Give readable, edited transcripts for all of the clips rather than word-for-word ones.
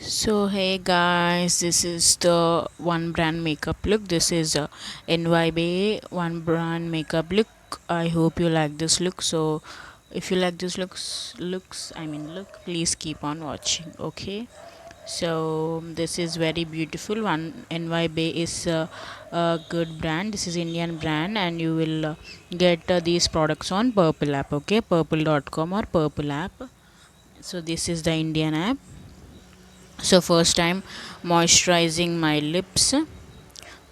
So hey guys, this is the one brand makeup look. This is NYB one brand makeup look. I hope you like this look. So if you like this look, please keep on watching. Okay. So this is very beautiful. One NYB is a good brand. This is Indian brand, and you will get these products on Purple app. Okay, purple.com or Purple app. So this is the Indian app. So first time moisturizing my lips.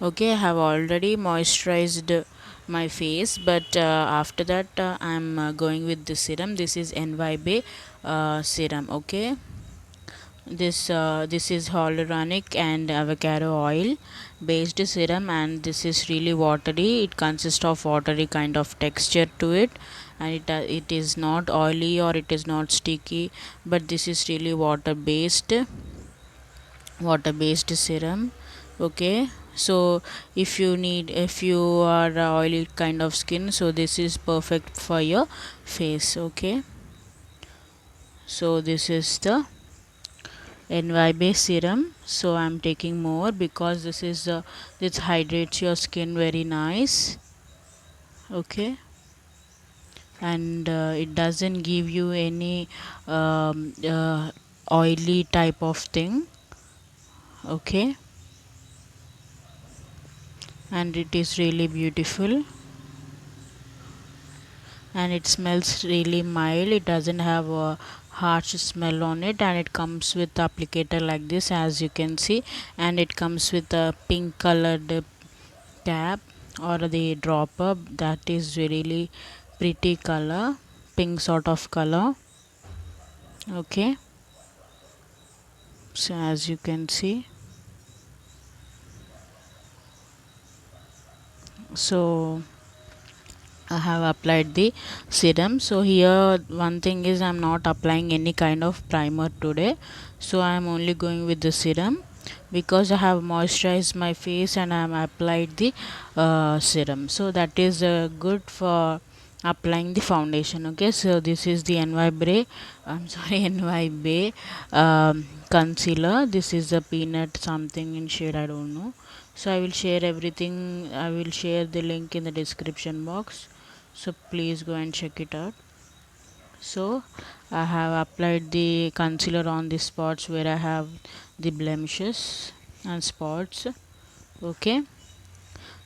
Okay, I have already moisturized my face, but after that I'm going with the serum. This is NYB serum. Okay, this is hyaluronic and avocado oil based serum, and this is really watery. It consists of watery kind of texture to it, and it is not oily or it is not sticky, but this is really water based serum. Okay, so if you are a oily kind of skin, so this is perfect for your face. Okay, so this is the NYB serum. So I'm taking more because this hydrates your skin very nice. Okay, and it doesn't give you any oily type of thing. Okay, and it is really beautiful, and it smells really mild. It doesn't have a harsh smell on it, and it comes with applicator like this, as you can see, and it comes with a pink colored tab or the dropper. That is really pretty color, pink sort of color. Okay, so as you can see, so I have applied the serum. So here one thing is I'm not applying any kind of primer today. So I am only going with the serum because I have moisturized my face and I have applied the serum. So that is good for applying the foundation. Okay, so this is the NY Bray. I'm sorry, NY Bay concealer. This is a peanut something in shade, I don't know. So I will share everything. I will share the link in the description box, so please go and check it out. So I have applied the concealer on the spots where I have the blemishes and spots. Okay,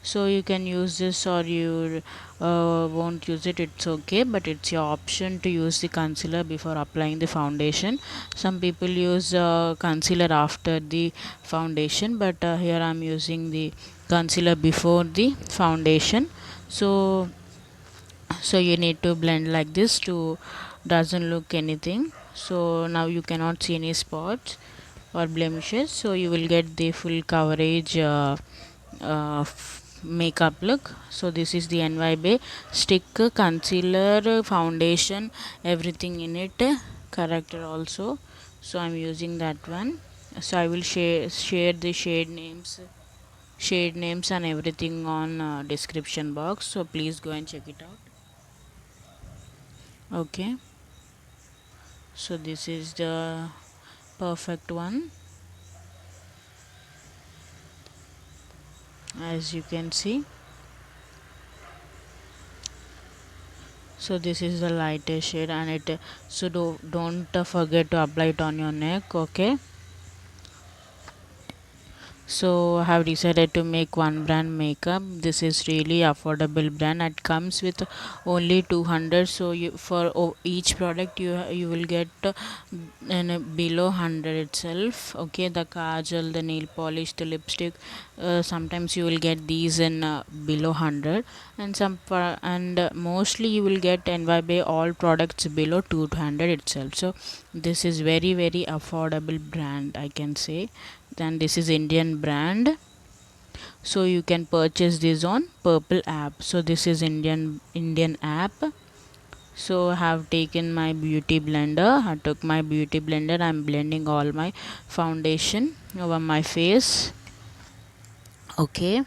so you can use this or you won't use it, it's okay, but it's your option to use the concealer before applying the foundation. Some people use concealer after the foundation, but here I'm using the concealer before the foundation. So you need to blend like this to doesn't look anything. So now you cannot see any spots or blemishes, so you will get the full coverage makeup look. So this is the NYB stick, concealer, foundation, everything in it, corrector also. So I'm using that one. So I will share the shade names and everything on description box, so please go and check it out. Okay, so this is the perfect one, as you can see. So this is the lightest shade, and it so don't forget to apply it on your neck. Okay, so I have decided to make one brand makeup. This is really affordable brand. It comes with only 200. So you for each product you will get below 100 itself. Okay, the kajal, the nail polish, the lipstick. Sometimes you will get these in below 100, and mostly you will get NYB all products below 200 itself. So this is very affordable brand, I can say. Then this is Indian brand, so you can purchase this on Purple app. So this is Indian app. So I have taken my beauty blender. I took my beauty blender. I'm blending all my foundation over my face. Okay,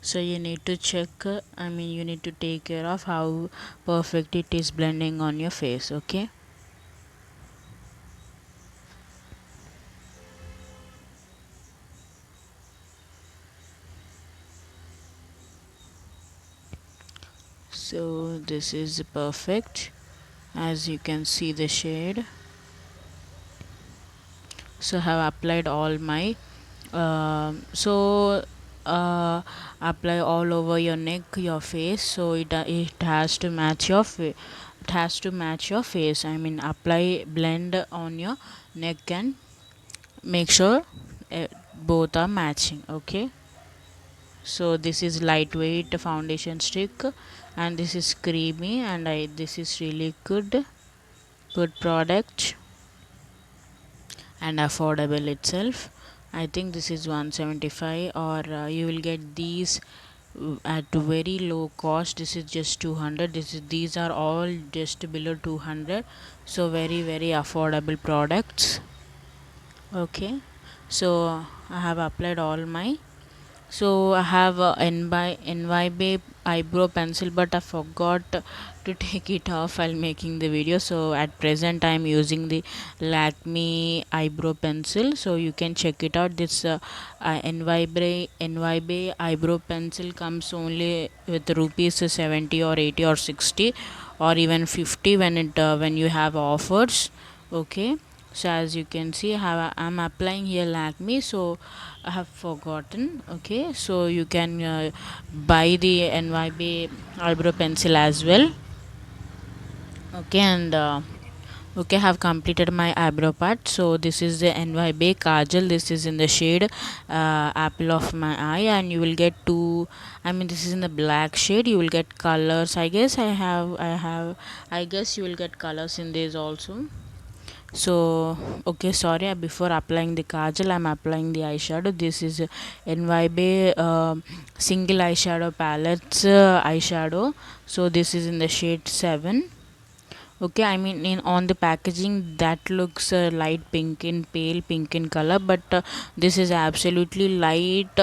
so you need to check, you need to take care of how perfect it is blending on your face. Okay, this is perfect, as you can see the shade. So I have applied all my so apply all over your neck, your face, so it has to match your it has to match your face. I mean, apply blend on your neck and make sure both are matching. Okay, so this is lightweight foundation stick, and this is creamy, and this is really good product and affordable itself. I think this is 175, or you will get these at very low cost. This is just 200. These are all just below 200, so very affordable products. Okay, so I have applied all my. So I have a NYB eyebrow pencil, but I forgot to take it off while making the video. So at present I am using the Lakme eyebrow pencil. So you can check it out. This NYB eyebrow pencil comes only with rupees 70 or 80 or 60 or even 50 when you have offers. Okay, so as you can see, I'm applying here Lakme, so I have forgotten. Okay, so you can buy the NYB eyebrow pencil as well. Okay, and okay, I have completed my eyebrow part. So this is the NYB kajal. This is in the shade apple of my eye, and you will get two. I mean, this is in the black shade. You will get colors. I guess you will get colors in this also. So okay, sorry, before applying the kajal I'm applying the eyeshadow. This is NYB single eyeshadow palettes eyeshadow. So this is in the shade 7. Okay, I mean, in on the packaging that looks light pink in pale pink in color, but this is absolutely light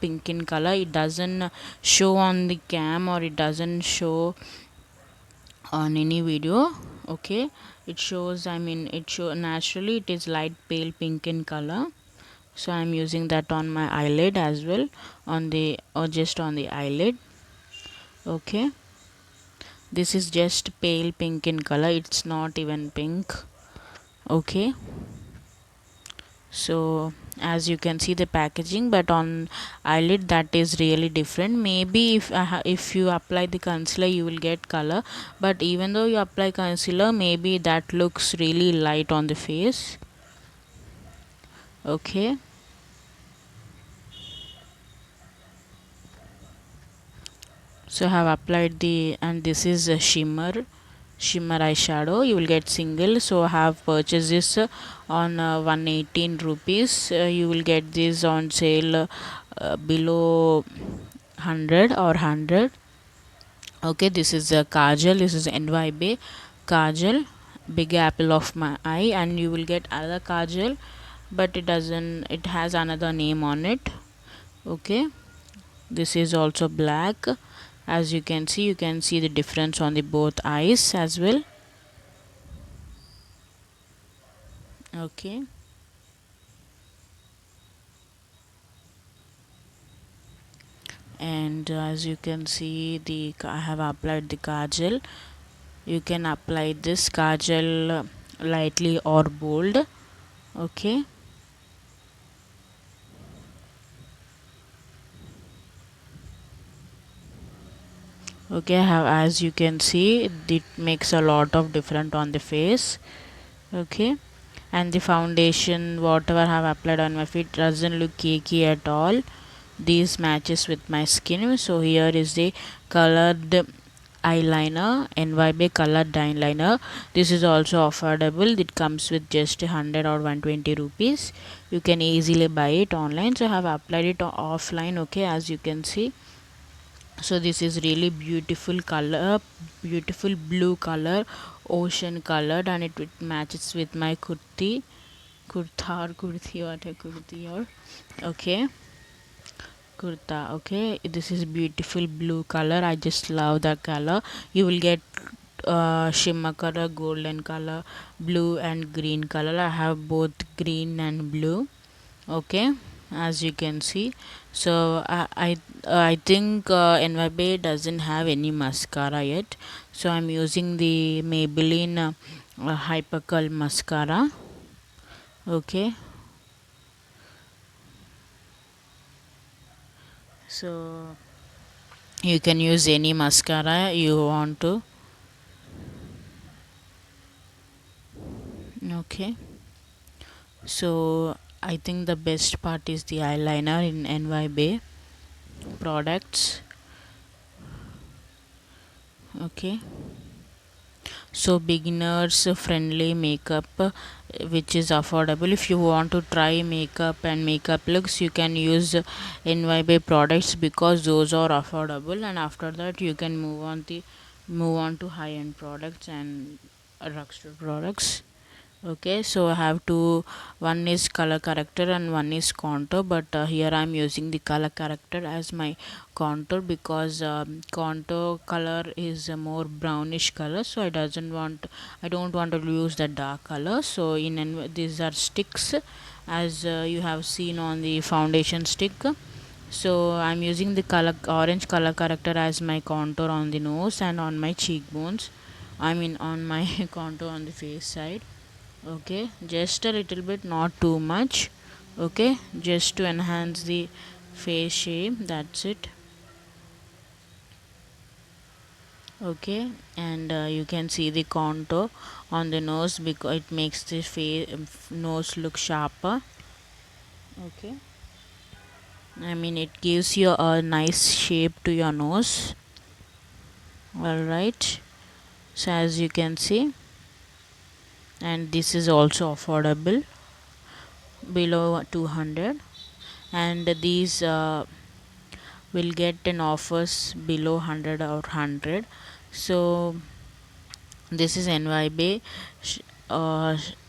pink in color. It doesn't show on the cam, or it doesn't show on any video. Okay, it shows, I mean, it show naturally it is light pale pink in color. So I'm using that on my eyelid as well, on the, or just on the eyelid. Okay, this is just pale pink in color, it's not even pink. Okay, so as you can see the packaging, but on eyelid that is really different. Maybe if you apply the concealer you will get color, but even though you apply concealer, maybe that looks really light on the face. Okay, so I have applied the, and this is a shimmer eyeshadow. You will get single, so I have purchased this on 118 rupees. You will get this on sale below 100 or 100. Okay, this is a kajal. This is NYB kajal, big apple of my eye, and you will get other kajal, but it has another name on it. Okay, this is also black. As you can see, the difference on the both eyes as well. Okay, and as you can see, I have applied the kajal. You can apply this kajal lightly or bold. Okay, okay, as you can see, it makes a lot of difference on the face. Okay, and the foundation whatever I have applied on my feet doesn't look cakey at all. These matches with my skin. So here is the colored eyeliner, NYB colored eyeliner. This is also affordable. It comes with just 100 or 120 rupees. You can easily buy it online. So I have applied it offline. Okay, as you can see, so this is really beautiful color, beautiful blue color, ocean colored, and it matches with my kurta or kurti, what a kurti or okay, kurta. Okay, this is beautiful blue color. I just love the color. You will get shimmer color, golden color, blue and green color. I have both green and blue. Okay, as you can see. So I think NYB doesn't have any mascara yet, so I'm using the Maybelline Hypercurl mascara. Okay, so you can use any mascara you want to. Okay, so I think the best part is the eyeliner in NYB products. Okay, so beginners friendly makeup which is affordable. If you want to try makeup and makeup looks, you can use NYB products because those are affordable, and after that you can move on to high end products and drugstore products. Okay, so I have two, one is color corrector and one is contour, but here I'm using the color corrector as my contour because contour color is a more brownish color, so I don't want to use the dark color. So these are sticks, as you have seen on the foundation stick. So I'm using the color orange color corrector as my contour on the nose and on my cheekbones, I mean on my contour on the face side. Okay, just a little bit, not too much. Okay, just to enhance the face shape, that's it. Okay, and you can see the contour on the nose because it makes the face nose look sharper. Okay, I mean it gives you a nice shape to your nose. All right, so as you can see, and this is also affordable, below 200, and these will get an offers below 100 or 100. So this is NYB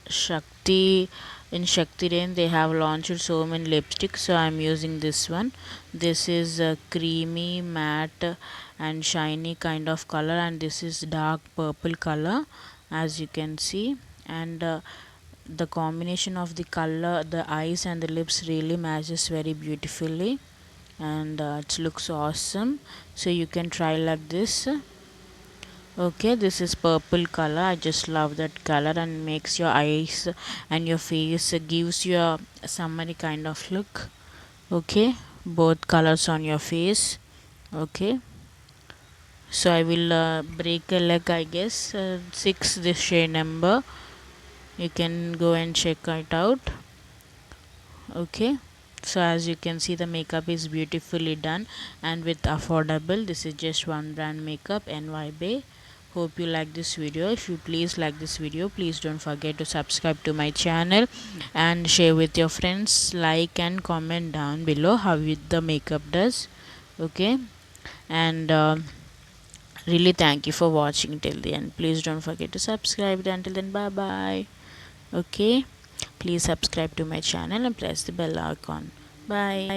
Shakti. In Shakti range they have launched so many lipsticks, so I'm using this one. This is a creamy matte and shiny kind of color, and this is dark purple color, as you can see. And the combination of the color, the eyes and the lips really matches very beautifully, and it looks awesome. So you can try like this. Okay, this is purple color. I just love that color and makes your eyes and your face gives you a summery kind of look. Okay, both colors on your face. Okay, so I will break a leg, I guess 6 this shade number. You can go and check it out. Okay, so as you can see, the makeup is beautifully done and with affordable. This is just one brand makeup, NYB. Hope you like this video. If you please like this video, please don't forget to subscribe to my channel and share with your friends. Like and comment down below how the makeup does. Okay, and really thank you for watching till the end. Please don't forget to subscribe. Until then, bye bye. Okay, please subscribe to my channel and press the bell icon. Bye.